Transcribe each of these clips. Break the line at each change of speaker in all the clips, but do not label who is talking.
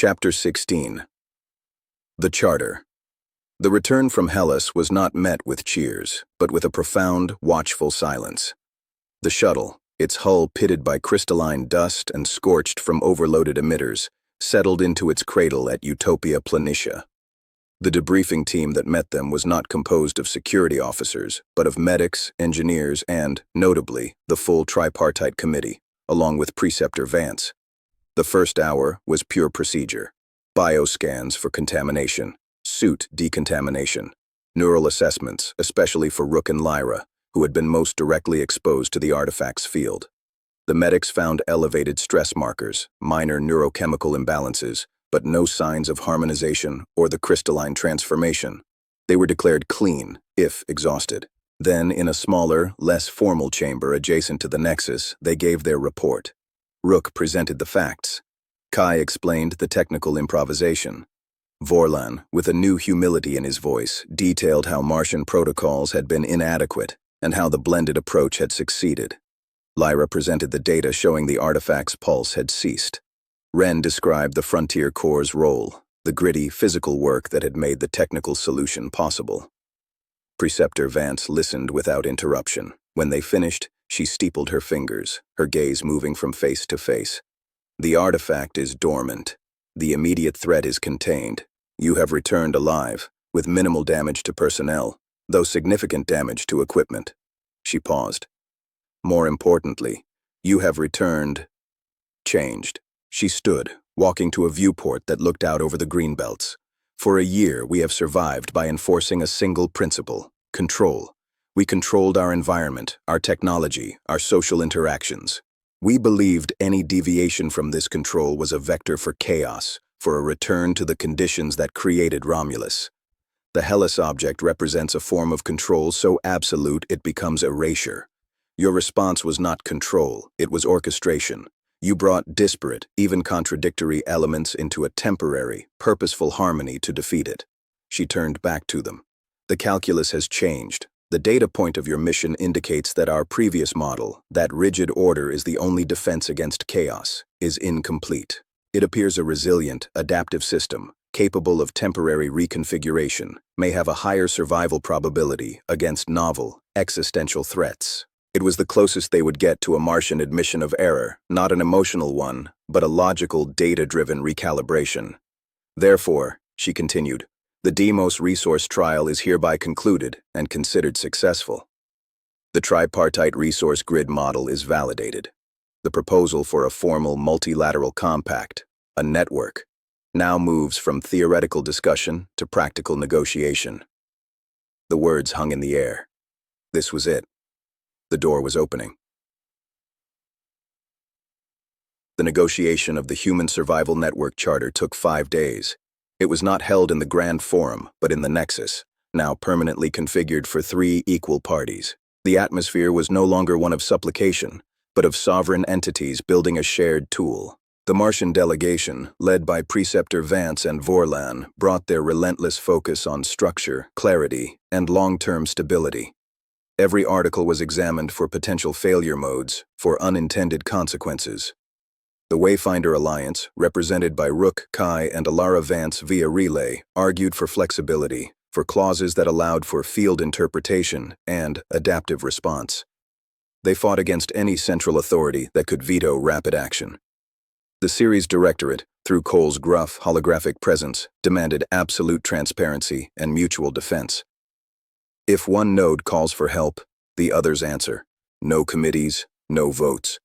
Chapter 16. The Charter. The return from Hellas was not met with cheers, but with a profound, watchful silence. The shuttle, its hull pitted by crystalline dust and scorched from overloaded emitters, settled into its cradle at Utopia Planitia. The debriefing team that met them was not composed of security officers, but of medics, engineers, and, notably, the full tripartite committee, along with Preceptor Vance. The first hour was pure procedure. Bioscans for contamination, suit decontamination, neural assessments, especially for Rook and Lyra, who had been most directly exposed to the artifact's field. The medics found elevated stress markers, minor neurochemical imbalances, but no signs of harmonization or the crystalline transformation. They were declared clean, if exhausted. Then, in a smaller, less formal chamber adjacent to the Nexus, they gave their report. Rook presented the facts. Kai explained the technical improvisation. Vorlan, with a new humility in his voice, detailed how Martian protocols had been inadequate and how the blended approach had succeeded. Lyra presented the data showing the artifact's pulse had ceased. Renn described the Frontier Corps' role, the gritty, physical work that had made the technical solution possible. Preceptor Vance listened without interruption. When they finished, she steepled her fingers, her gaze moving from face to face. The artifact is dormant. The immediate threat is contained. You have returned alive, with minimal damage to personnel, though significant damage to equipment. She paused. More importantly, you have returned changed. She stood, walking to a viewport that looked out over the greenbelts. For a year, we have survived by enforcing a single principle: control. We controlled our environment, our technology, our social interactions. We believed any deviation from this control was a vector for chaos, for a return to the conditions that created Romulus. The Hellas object represents a form of control so absolute it becomes erasure. Your response was not control, it was orchestration. You brought disparate, even contradictory elements into a temporary, purposeful harmony to defeat it. She turned back to them. The calculus has changed. The data point of your mission indicates that our previous model, that rigid order is the only defense against chaos, is incomplete. It appears a resilient, adaptive system, capable of temporary reconfiguration, may have a higher survival probability against novel, existential threats. It was the closest they would get to a Martian admission of error, not an emotional one, but a logical, data-driven recalibration. Therefore, she continued, the Deimos resource trial is hereby concluded and considered successful. The tripartite resource grid model is validated. The proposal for a formal multilateral compact, a network, now moves from theoretical discussion to practical negotiation. The words hung in the air. This was it. The door was opening. The negotiation of the Human Survival Network Charter took 5 days. It was not held in the Grand Forum, but in the Nexus, now permanently configured for 3 equal parties. The atmosphere was no longer one of supplication, but of sovereign entities building a shared tool. The Martian delegation, led by Preceptor Vance and Vorlan, brought their relentless focus on structure, clarity, and long-term stability. Every article was examined for potential failure modes, for unintended consequences. The Wayfinder Alliance, represented by Rook, Kai, and Alara Vance via relay, argued for flexibility, for clauses that allowed for field interpretation and adaptive response. They fought against any central authority that could veto rapid action. The Ceres Directorate, through Cole's gruff, holographic presence, demanded absolute transparency and mutual defense. If one node calls for help, the others answer. No committees, no votes.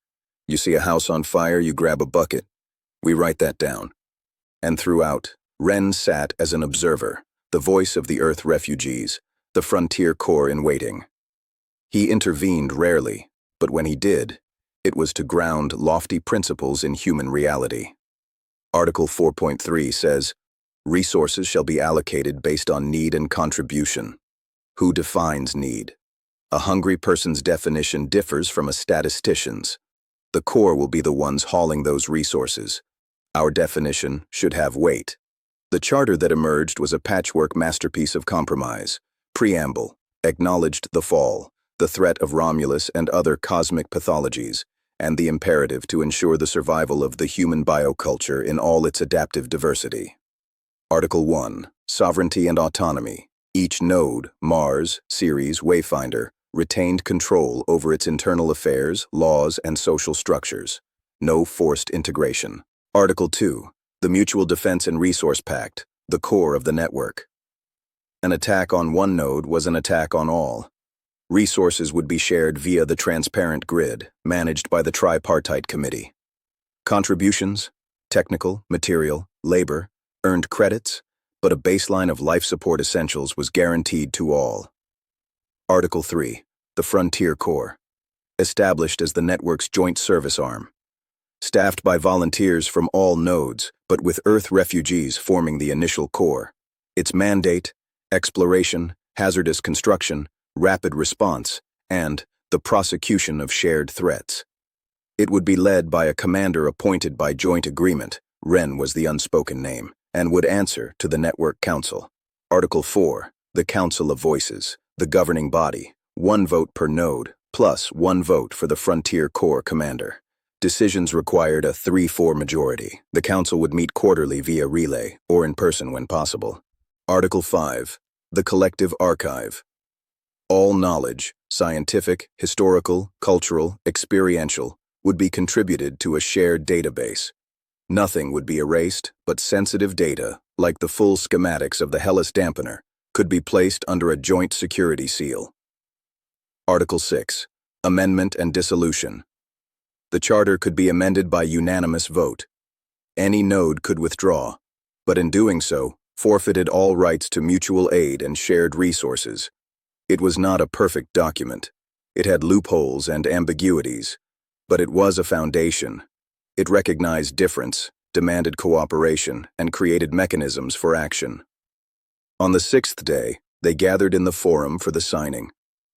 You see a house on fire, you grab a bucket. We write that down. And throughout, Renn sat as an observer, the voice of the Earth refugees, the Frontier Corps in waiting. He intervened rarely, but when he did, it was to ground lofty principles in human reality. Article 4.3 says, resources shall be allocated based on need and contribution. Who defines need? A hungry person's definition differs from a statistician's. The Corps will be the ones hauling those resources. Our definition should have weight. The charter that emerged was a patchwork masterpiece of compromise. Preamble acknowledged the fall, the threat of Romulus and other cosmic pathologies, and the imperative to ensure the survival of the human bioculture in all its adaptive diversity. Article 1. Sovereignty and autonomy. Each node, Mars, Ceres, Wayfinder, retained control over its internal affairs, laws, and social structures. No forced integration. Article 2. The Mutual Defense and Resource Pact, the core of the network. An attack on one node was an attack on all. Resources would be shared via the transparent grid, managed by the tripartite committee. Contributions, technical, material, labor, earned credits, but a baseline of life support essentials was guaranteed to all. Article 3. The Frontier Corps. Established as the network's joint service arm. Staffed by volunteers from all nodes, but with Earth refugees forming the initial core. Its mandate: exploration, hazardous construction, rapid response, and the prosecution of shared threats. It would be led by a commander appointed by joint agreement, Renn was the unspoken name, and would answer to the Network Council. Article 4. The Council of Voices, the governing body, 1 vote per node, plus 1 vote for the Frontier Corps commander. Decisions required a 3-4 majority. The council would meet quarterly via relay, or in person when possible. Article 5. The Collective Archive. All knowledge, scientific, historical, cultural, experiential, would be contributed to a shared database. Nothing would be erased, but sensitive data, like the full schematics of the Hellas dampener, could be placed under a joint security seal. Article 6. Amendment and Dissolution. The charter could be amended by unanimous vote. Any node could withdraw, but in doing so, forfeited all rights to mutual aid and shared resources. It was not a perfect document. It had loopholes and ambiguities, but it was a foundation. It recognized difference, demanded cooperation, and created mechanisms for action. On the 6th day, they gathered in the forum for the signing.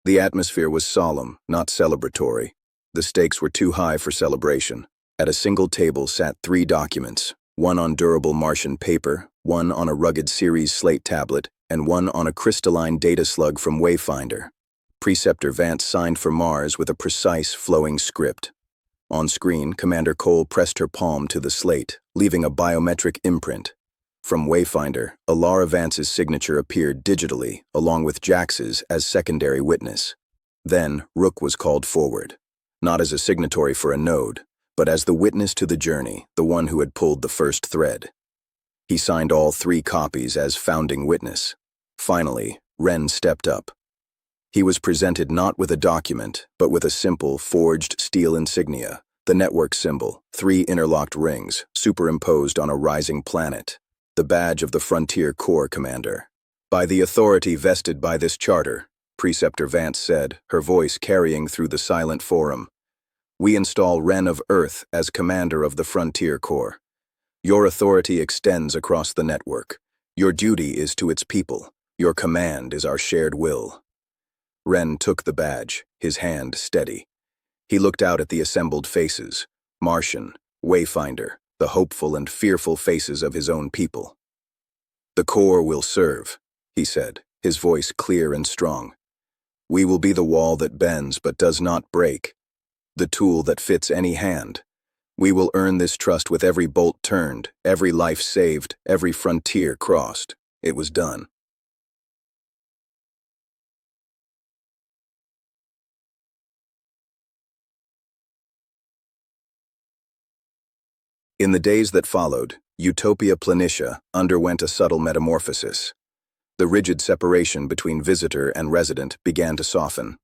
The atmosphere was solemn, not celebratory. The stakes were too high for celebration. At a single table sat 3 documents, 1 on durable Martian paper, 1 on a rugged Ceres slate tablet, and 1 on a crystalline data slug from Wayfinder. Preceptor Vance signed for Mars with a precise, flowing script. On screen, Commander Cole pressed her palm to the slate, leaving a biometric imprint. From Wayfinder, Alara Vance's signature appeared digitally, along with Jax's as secondary witness. Then, Rook was called forward, not as a signatory for a node, but as the witness to the journey, the one who had pulled the first thread. He signed all 3 copies as founding witness. Finally, Renn stepped up. He was presented not with a document, but with a simple, forged steel insignia, the network symbol, 3 interlocked rings, superimposed on a rising planet, the badge of the Frontier Corps commander. By the authority vested by this charter, Preceptor Vance said, her voice carrying through the silent forum, we install Renn of Earth as commander of the Frontier Corps. Your authority extends across the network. Your duty is to its people. Your command is our shared will. Renn took the badge, his hand steady. He looked out at the assembled faces, Martian, Wayfinder, the hopeful and fearful faces of his own people. The Corps will serve, he said, his voice clear and strong. We will be the wall that bends but does not break, the tool that fits any hand. We will earn this trust with every bolt turned, every life saved, every frontier crossed. It was done. In the days that followed, Utopia Planitia underwent a subtle metamorphosis. The rigid separation between visitor and resident began to soften.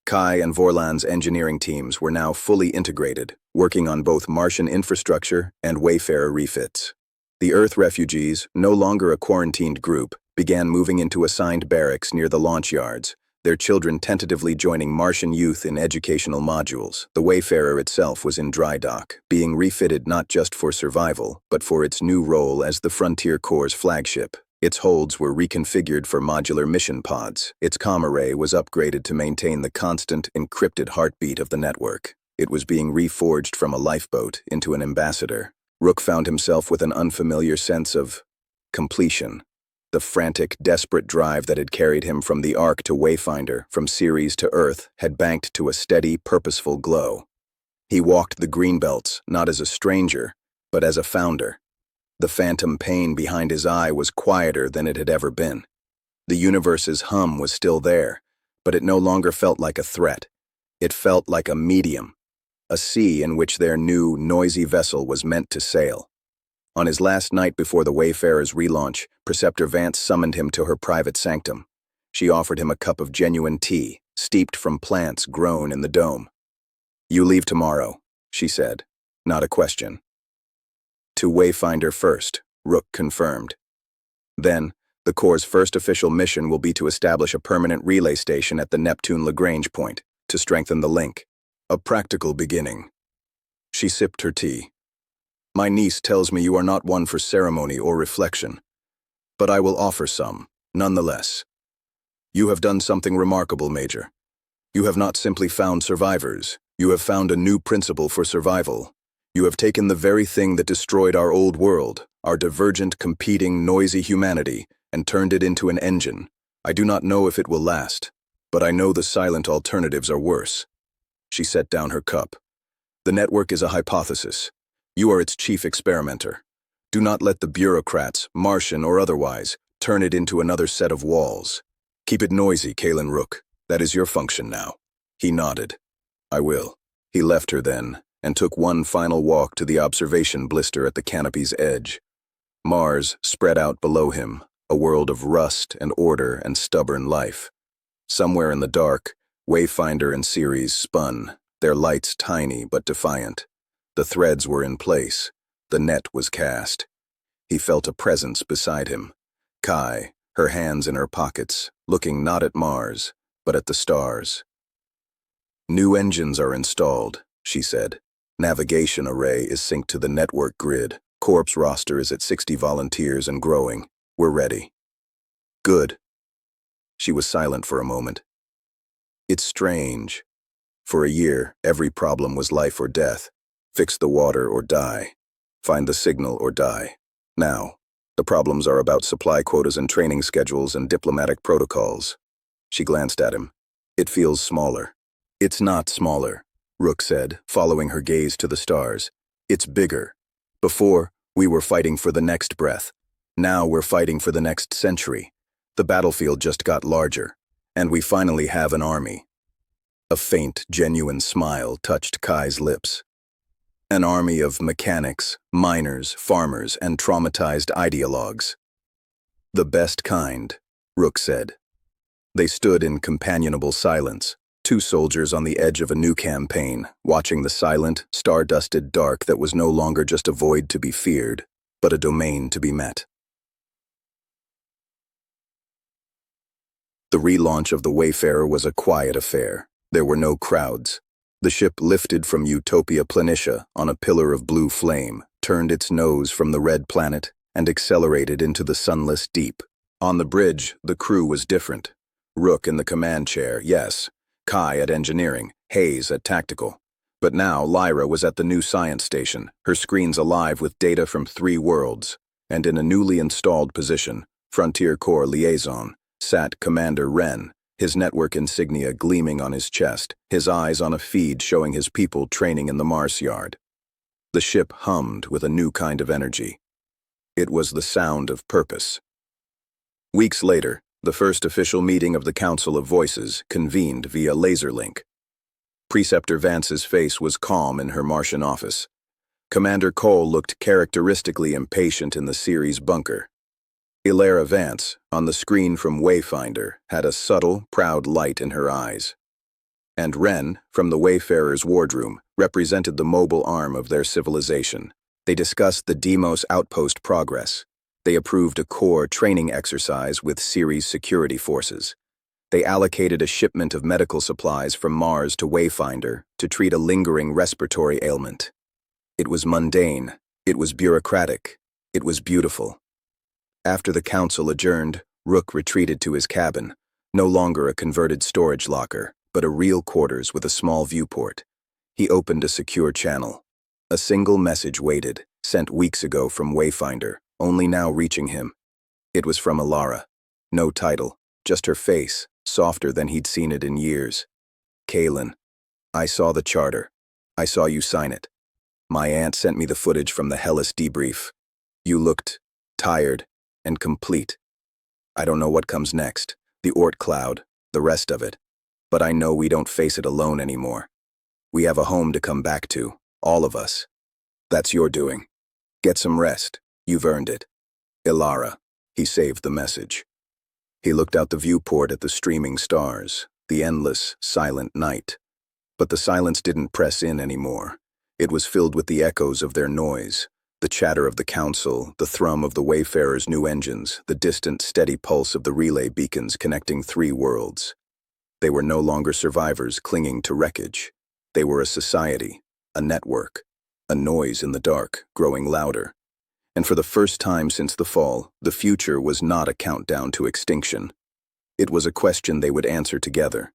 Kai and Vorlan's engineering teams were now fully integrated, working on both Martian infrastructure and Wayfarer refits. The Earth refugees, no longer a quarantined group, began moving into assigned barracks near the launch yards, their children tentatively joining Martian youth in educational modules. The Wayfarer itself was in dry dock, being refitted not just for survival, but for its new role as the Frontier Corps' flagship. Its holds were reconfigured for modular mission pods. Its comm array was upgraded to maintain the constant, encrypted heartbeat of the network. It was being reforged from a lifeboat into an ambassador. Rook found himself with an unfamiliar sense of completion. The frantic, desperate drive that had carried him from the Ark to Wayfinder, from Ceres to Earth, had banked to a steady, purposeful glow. He walked the greenbelts, not as a stranger, but as a founder. The phantom pain behind his eye was quieter than it had ever been. The universe's hum was still there, but it no longer felt like a threat. It felt like a medium, a sea in which their new, noisy vessel was meant to sail. On his last night before the Wayfarer's relaunch, Preceptor Vance summoned him to her private sanctum. She offered him a cup of genuine tea, steeped from plants grown in the dome. "You leave tomorrow," she said, not a question. "To Wayfinder first," Rook confirmed. "Then, the Corps' first official mission will be to establish a permanent relay station at the Neptune-Lagrange point, to strengthen the link. A practical beginning." She sipped her tea. "My niece tells me you are not one for ceremony or reflection, but I will offer some, nonetheless. You have done something remarkable, Major. You have not simply found survivors, you have found a new principle for survival. You have taken the very thing that destroyed our old world, our divergent, competing, noisy humanity, and turned it into an engine. I do not know if it will last, but I know the silent alternatives are worse." She set down her cup. "The network is a hypothesis. You are its chief experimenter. Do not let the bureaucrats, Martian or otherwise, turn it into another set of walls. Keep it noisy, Kalen Rook. That is your function now." He nodded. "I will." He left her then, and took one final walk to the observation blister at the canopy's edge. Mars spread out below him, a world of rust and order and stubborn life. Somewhere in the dark, Wayfinder and Ceres spun, their lights tiny but defiant. The threads were in place. The net was cast. He felt a presence beside him. Kai, her hands in her pockets, looking not at Mars, but at the stars. "New engines are installed," she said. "Navigation array is synced to the network grid. Corps roster is at 60 volunteers and growing. We're ready." "Good." She was silent for a moment. "It's strange. For a year, every problem was life or death. Fix the water or die. Find the signal or die. Now, the problems are about supply quotas and training schedules and diplomatic protocols." She glanced at him. "It feels smaller." "It's not smaller," Rook said, following her gaze to the stars. "It's bigger. Before, we were fighting for the next breath. Now we're fighting for the next century. The battlefield just got larger, and we finally have an army." A faint, genuine smile touched Kai's lips. "An army of mechanics, miners, farmers, and traumatized ideologues." "The best kind," Rook said. They stood in companionable silence, two soldiers on the edge of a new campaign, watching the silent, star-dusted dark that was no longer just a void to be feared, but a domain to be met. The relaunch of the Wayfarer was a quiet affair. There were no crowds. The ship lifted from Utopia Planitia on a pillar of blue flame, turned its nose from the red planet, and accelerated into the sunless deep. On the bridge, the crew was different. Rook in the command chair, yes. Kai at engineering, Hayes at tactical. But now Lyra was at the new science station, her screens alive with data from 3 worlds, and in a newly installed position, Frontier Corps liaison, sat Commander Renn, his network insignia gleaming on his chest, his eyes on a feed showing his people training in the Mars yard. The ship hummed with a new kind of energy. It was the sound of purpose. Weeks later, the first official meeting of the Council of Voices convened via laser link. Preceptor Vance's face was calm in her Martian office. Commander Cole looked characteristically impatient in the Ceres bunker. Ilara Vance, on the screen from Wayfinder, had a subtle, proud light in her eyes. And Renn, from the Wayfarer's wardroom, represented the mobile arm of their civilization. They discussed the Deimos outpost progress. They approved a core training exercise with Ceres security forces. They allocated a shipment of medical supplies from Mars to Wayfinder to treat a lingering respiratory ailment. It was mundane, it was bureaucratic, it was beautiful. After the council adjourned, Rook retreated to his cabin, no longer a converted storage locker, but a real quarters with a small viewport. He opened a secure channel. A single message waited, sent weeks ago from Wayfinder, only now reaching him. It was from Ilara. No title, just her face, softer than he'd seen it in years. "Kalen, I saw the charter. I saw you sign it. My aunt sent me the footage from the Hellas debrief. You looked tired and complete. I don't know what comes next, the Oort cloud, the rest of it. But I know we don't face it alone anymore. We have a home to come back to, all of us. That's your doing. Get some rest. You've earned it. Ilara. He saved the message. He looked out the viewport at the streaming stars, the endless, silent night. But the silence didn't press in anymore. It was filled with the echoes of their noise, the chatter of the council, the thrum of the Wayfarer's new engines, the distant, steady pulse of the relay beacons connecting three worlds. They were no longer survivors clinging to wreckage. They were a society, a network, a noise in the dark, growing louder. And for the first time since the fall, the future was not a countdown to extinction. It was a question they would answer together.